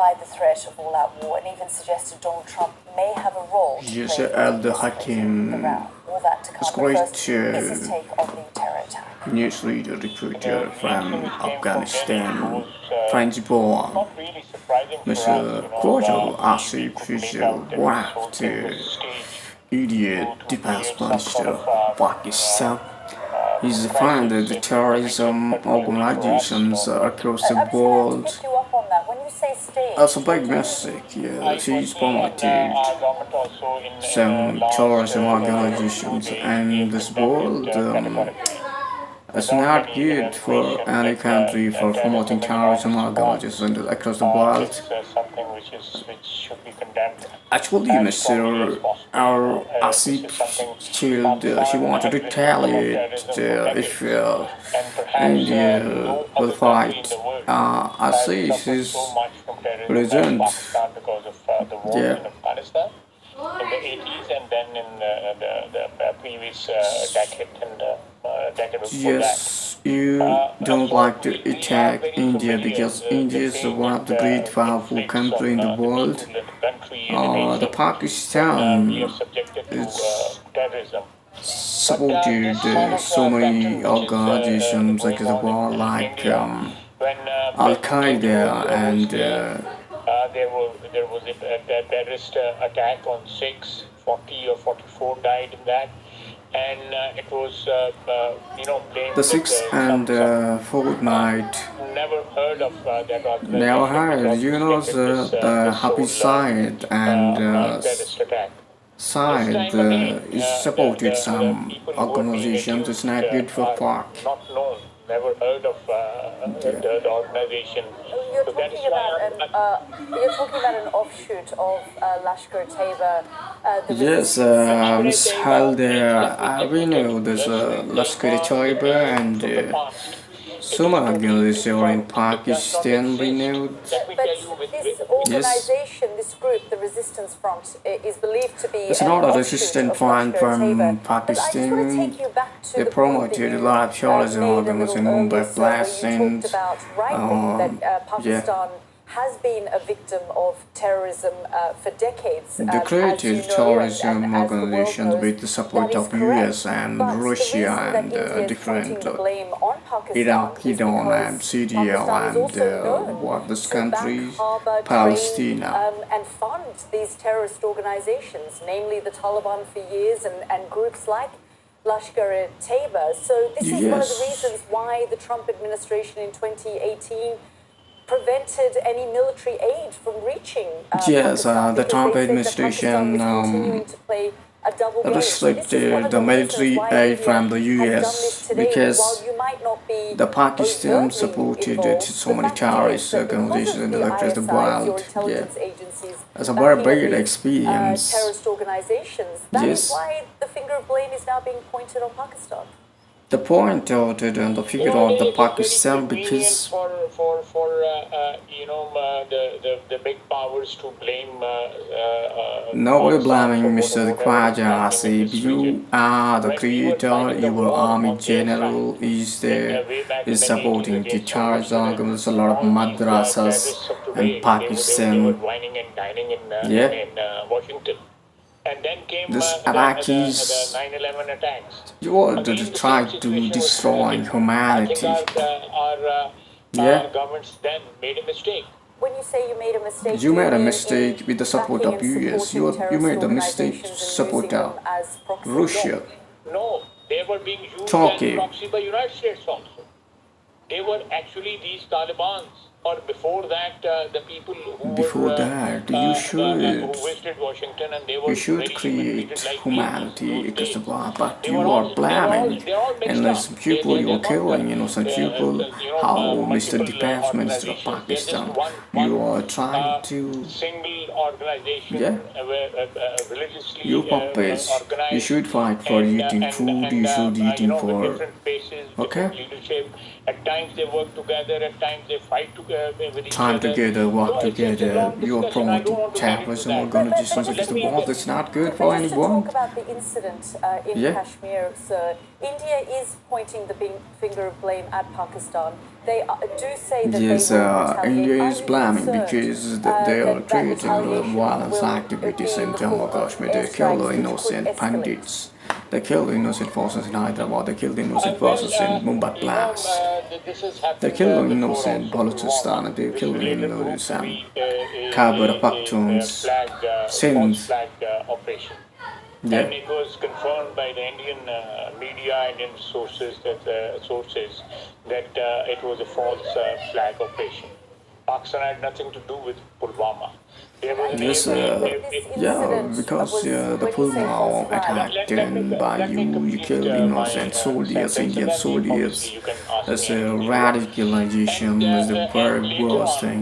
by the threat of all-out war and even suggested Donald Trump may have a role to Yes, play Halda in Hakim Iran. All that to is come. But great first, is his take on the terror attack. news reader reporter from Afghanistan, Principal Mr. Quajo Asif is one of the idiot defense minister of Pakistan. He's founded the terrorism organizations across the world. As a big mistake, yes, he's promoted some terrorism organizations in this world. It's not good for any country for promoting terrorism organizations across the world. Actually, Mr. Asif child, he wanted to retaliate if India will fight. Asif is present. Yeah. In the 80s and then in the previous decade and decade before yes, you don't like to attack India because India is one of the great powerful country in the world. The Pakistan is supported so many organizations like the world, like Al Qaeda and there was a terrorist attack on 40 or 44 died in that, and it was blamed. The sixth and fourth night. Never heard of that organization. Never heard. You know the happy side and side is supported some organizations. It's not good for Pak. Not known. Never heard of the organization. You're talking about an offshoot of Lashkar-e-Taiba. Yes, Miss Halda, we know there's Lashkar-e-Taiba and some organizations in Pakistan, we know. But this organization, this group, the Resistance Front, is believed to be. It's not a resistance front from Pakistan. They promoted a lot of terrorism organizations in Mumbai Blast and Pakistan has been a victim of terrorism for decades. They created terrorism organizations with the support of US and Russia and different Iraq, Iran and Syria and what this country, Palestine. And fund these terrorist organizations, namely the Taliban for years and groups like Lashkar-e-Taiba. So this is one of the reasons why the Trump administration in 2018 prevented any military aid from reaching Pakistan, the Trump administration restricted the military aid from the US because the Pakistan supported so many terrorist organizations across the world. Yeah, it's a very big experience. Terrorist organizations. That is why the finger of blame is now being pointed on Pakistan. The point of it and the figure of the Pakistan because the big powers to blame. Nobody blaming Mr. Khwaja Asif. You are the creator. Your army general is there, is supporting the terrorist organizations. A lot of madrasas in Pakistan. Yeah. In Washington. And then came this the 9/11 attacks. You ordered to try to destroy humanity. Our governments then made a mistake. When you say you made a mistake, you made a mistake with the support of US. You made the mistake to support Russia. No, they were being used Turkey. as proxy by United States also. They were actually these Talibans. Or before that, the people who you visited Washington and they were create humanity because of war, but you are blaming innocent people, you are killing innocent people. How, Mr. Defense Minister of Pakistan, you are trying to religiously you puppets, you should fight for eating food, you should eating for At times they work together, at times they fight together. Time together, work together. You are promoting terrorism organizations against the world. It's not good for anyone. Talk about the incident in Kashmir, sir. India is pointing the finger of blame at Pakistan, they do say that Yes, they will retaliate. India Are is you blaming concerned because they are that that creating retaliation violence will activities be in in the Jammu form and of Kashmir. They kill airstrikes, which could innocent escalate? pundits. They kill innocent persons in Hyderabad. They killed innocent Well, persons in Mumbai blast. this has They happened kill before innocent also. Pulwama, Balochistan. They which kill later proved to innocent be Khyber a Pakhtuns, false Sindh. flag operation. Yeah. And it was confirmed by the Indian media, Indian sources that it was a false flag operation. Pakistan had nothing to do with Pulwama. Yes, This yeah, incident because was, the when you say false Pulwama flag, attacked by let me you complete kill my innocent soldiers, sentence, and Indian then obviously soldiers. you can ask That's me anything you want. radicalization is the And very later worst on, thing.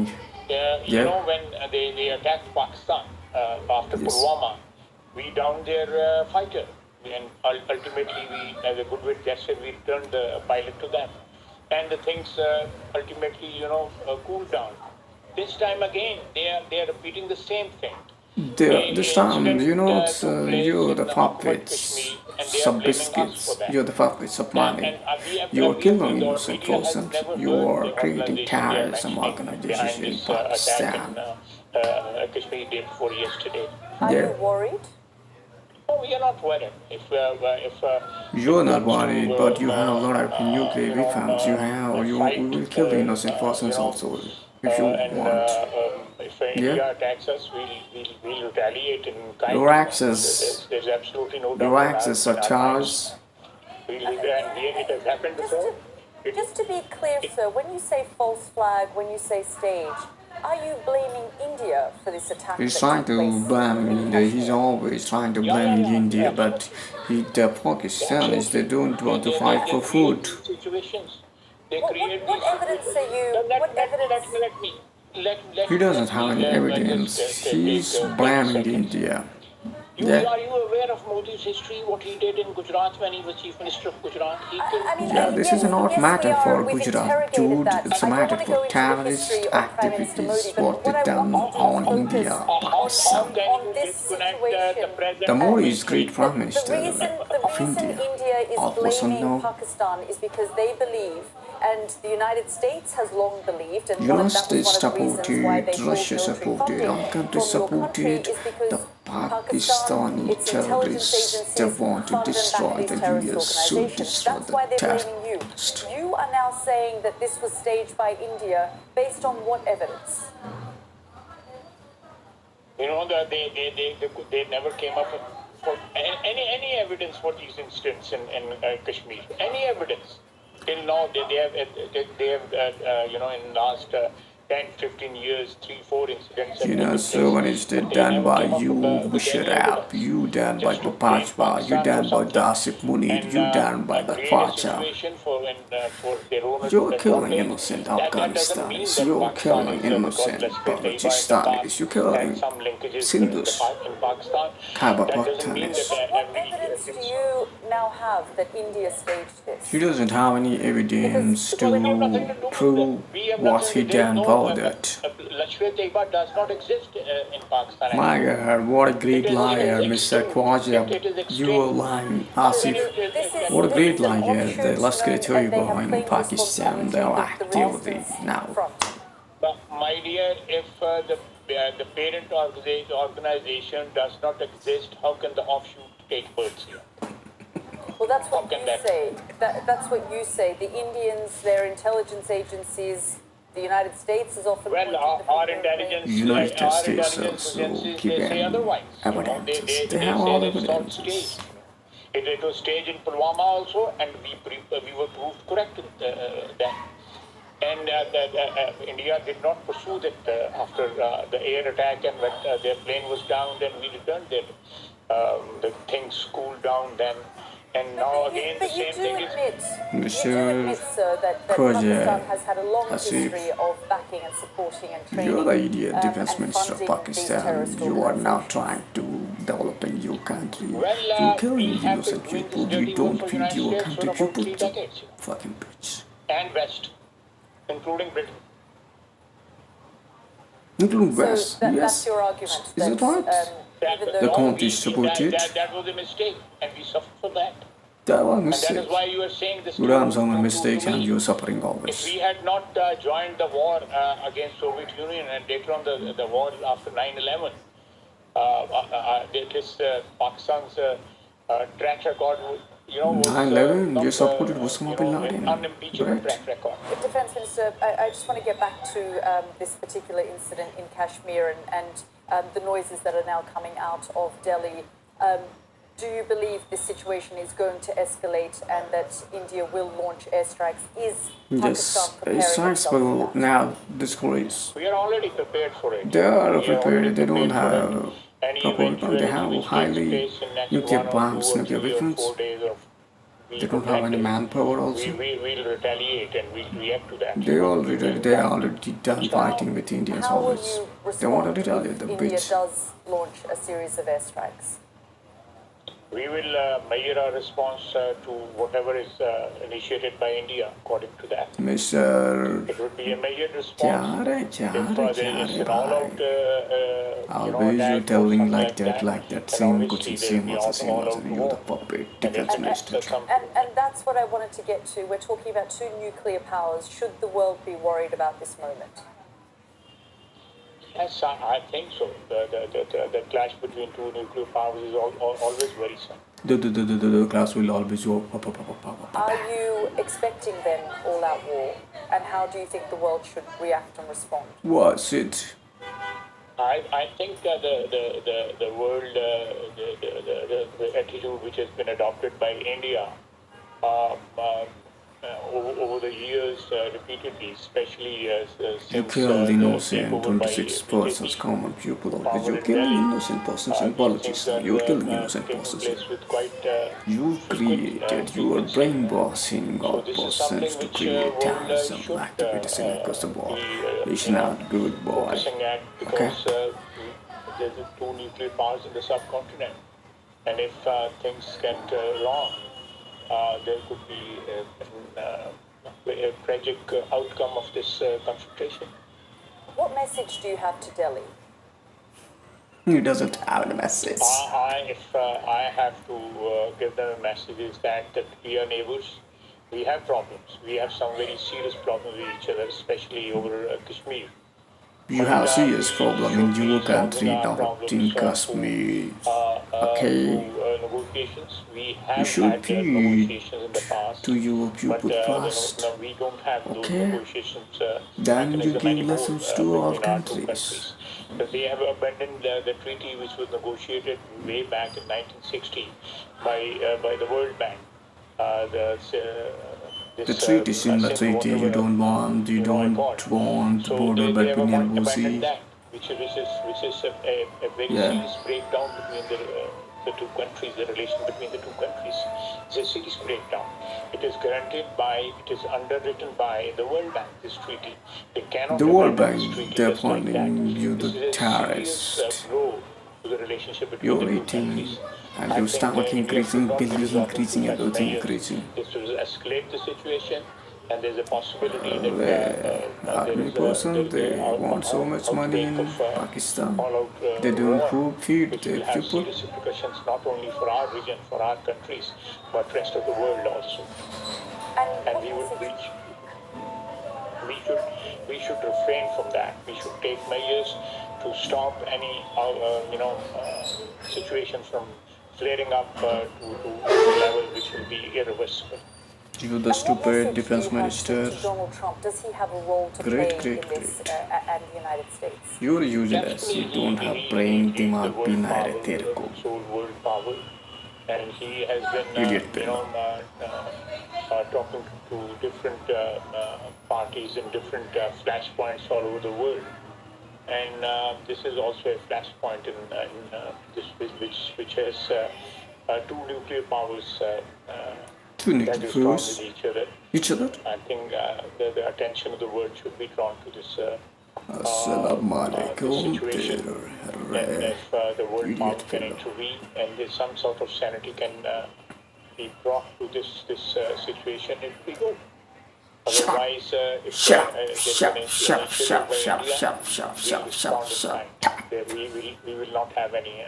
Yeah. when they attacked Pakistan after Yes. Pulwama, we downed their fighter, and ultimately we, as a goodwill gesture, we returned the pilot to them, and the things ultimately, cooled down. This time again, they are repeating the same thing. This time, Incident it's took place you're the in Upper puppets, Kashmir, and they are sub blaming us for biscuits. that. You're the puppets of money. And You're killing the innocent media has persons. never You heard are the creating organization they are terrorism mentioning organizations behind in this attack in Pakistan. Kashmir day before yesterday. are Yeah. you worried? No, we are not worried. If You're it not comes to worried, but you have a lot of nuclear weapons. We fight, will kill the innocent persons also if you want. if Yeah. India attacks us, we'll retaliate in kind. Your access, There's absolutely no doubt your in access are our minds. charged. It has happened before. Just to be clear, sir, when you say false flag, when you say stage, are you blaming India for this attack? He's that trying took to place blame in India. He's Kashmir? always trying to blame India, but the Pakistanis, they don't want to fight for food. Situations. They What, create what these evidence are you? What evidence? He doesn't have any evidence. Just He's take 30 blaming seconds. India. Are Yeah. you aware of Modi's history? What he did in Gujarat when he was chief minister of Gujarat? Yeah, this is not yes, matter for we've Gujarat, interrogated dude. that. It's a I don't matter want to for go into the history terrorist of Prime Minister Modi, activities, but what what they I done want to do on is India, focus Pakistan. on this situation. The Modi is great prime The minister of reason India. India is All person blaming know. Pakistan is because they believe, and the United States has long believed, and United that was States one of the reasons why they supported, pulled Russia military supported, funding all countries from your country, supported is because the Pakistan, Pakistani its intelligence terrorists. They agencies want to fund and back destroy these the terrorist US, should organizations. destroy That's the why they're blaming you. terrorists. You are now saying that this was staged by India based on what evidence? That they never came up with for any evidence for these incidents in Kashmir. Any evidence till now they have in last 10, 15 years, 3-4 incidents. So when it's done by you, Busharab, you done by Papachwa, you done by Dasip Munir, you done by the Pacha. You're killing innocent Afghanistanis, you're killing innocent Balochistanis, you're killing Sindhus, Khyber Pakhtunis. What evidence do you now have that India staged this? He doesn't have any evidence to prove what he done about it. Does not exist in Pakistan. My God, what a great liar, Mr. Khwaja. You are lying, Asif. What a great liar. The Lashkar Taiba in Pakistan, they are actively now. But my dear, if the parent organization does not exist, how can the offshoot take birth here? Well, that's what you say. That's what you say. The Indians, their intelligence agencies, the United States is often our intelligence, United States also given evidences. They have all evidences. It was staged in Pulwama also, and we were proved correct then. And India did not pursue that after the air attack, and when their plane was down, then we returned there. The things cooled down then. And now again the same thing is... You do admit, sir, that Pakistan has had a long history of backing and supporting and training. You're the idiot defense minister of Pakistan. You are now trying to develop a new country. You're killing innocent people. You don't feed your country. You put the fucking bitch. And West, including Britain. Including West, so yes. That's your argument. Is it right? The country supported. That was a mistake, and we suffered for that. That was a And that mistake. is why you are saying this. You done so many mistakes and you're suffering always. If we had not joined the war against Soviet Union and later on the war after 9/11, this Pakistan's track record, was 9/11, not, you supported Osama bin an Laden, unimpeachable right? track record. Defense Minister, I just want to get back to this particular incident in Kashmir and the noises that are now coming out of Delhi. Do you believe this situation is going to escalate and that India will launch airstrikes? Is Pakistan preparing airstrikes itself will for that? now discourage. We are already prepared for it. They are We prepared. They don't for it. have Any proper weapons. They have eventuality which takes highly place in next nuclear 1 or 2 bombs, or nuclear 3 or weapons. 4 days of They don't have any manpower also. We'll retaliate and we'll react to that. They are already done fighting with Indians How will always. you They want to respond retaliate if the India bitch. does launch a series of airstrikes? We will measure our response to whatever is initiated by India according to that. Mr. It would be a measured response. If there is an all-out, Always attack you're or telling something like that, then same obviously kuchi, there will same be answer, same all-out answer. You're the war. puppet And defense if minister. And that's what I wanted to get to. We're talking about two nuclear powers. Should the world be worried about this moment? Yes, I think so. The clash between two nuclear powers is always worrisome. The class will always go. Are you expecting then all-out war? And how do you think the world should react and respond? What's it? I think the world, the attitude which has been adopted by India over the years repeatedly, especially You since killed the innocent takeover by 26 BJP. persons, common people. Power You're in killing Delhi. innocent persons in These politics. things are You're killing innocent taking persons. place with quite You created, you are frequency. brainwashing So of this is persons something to which create world terrorism should activities across the board. be It's not good, boy. focusing at because there's two nuclear powers in the subcontinent, and if things get wrong, there could be a tragic outcome of this confrontation. What message do you have to Delhi? He doesn't have a message. If I have to give them a message, is that we are neighbors. We have problems. We have some very serious problems with each other, especially over Kashmir. You have serious problem in your country, not in Kashmir. Okay? Negotiations. We have You should had be negotiations in the past, to your but people first. we don't have those Okay. negotiations Then you mechanism give anymore lessons to all between our two countries. But they have abandoned the treaty which was negotiated way back in 1960 by the World Bank. The treaty is in the treaty. You don't want the border between LOC. That, which is a very serious breakdown between the two countries, the relation between the two countries. It's a serious breakdown. It is underwritten by the World Bank, this treaty. They cannot The World abandon this Bank, treaty they're just like that. pointing you This the is a terrorist. serious blow to the relationship between You're the two eating countries. and I your think stomach India increasing, should not belly resort to increasing, such everything measures. increasing. This will escalate the situation, and there's a possibility that Army person, they want so much money in Pakistan. They don't food, feed which their will have people. serious repercussions not only for our region, for our countries, but rest of the world also. And we should refrain from that. We should take measures to stop any situation from flaring up to a level which will be irreversible. You're the stupid defense minister. Donald Trump, does he have a role to play in this and the United States? You're useless. You don't have brain, dimag bhi nahi hai tere ko. World power, and he has been Idiot talking to different parties in different flashpoints all over the world. And this is also a flashpoint in this which has two nuclear powers Two that nuclear is drawn powers. with Each other. I think the attention of the world should be drawn to this Assalamu alaikum. situation. And if the world power can intervene and there's some sort of sanity can be brought to this situation, it will be good. Otherwise, if Shut we will not have any,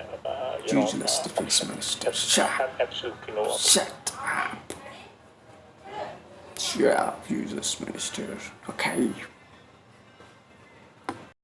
Useless defense minister. have absolutely no. Shut up. Shut up, useless minister. Okay.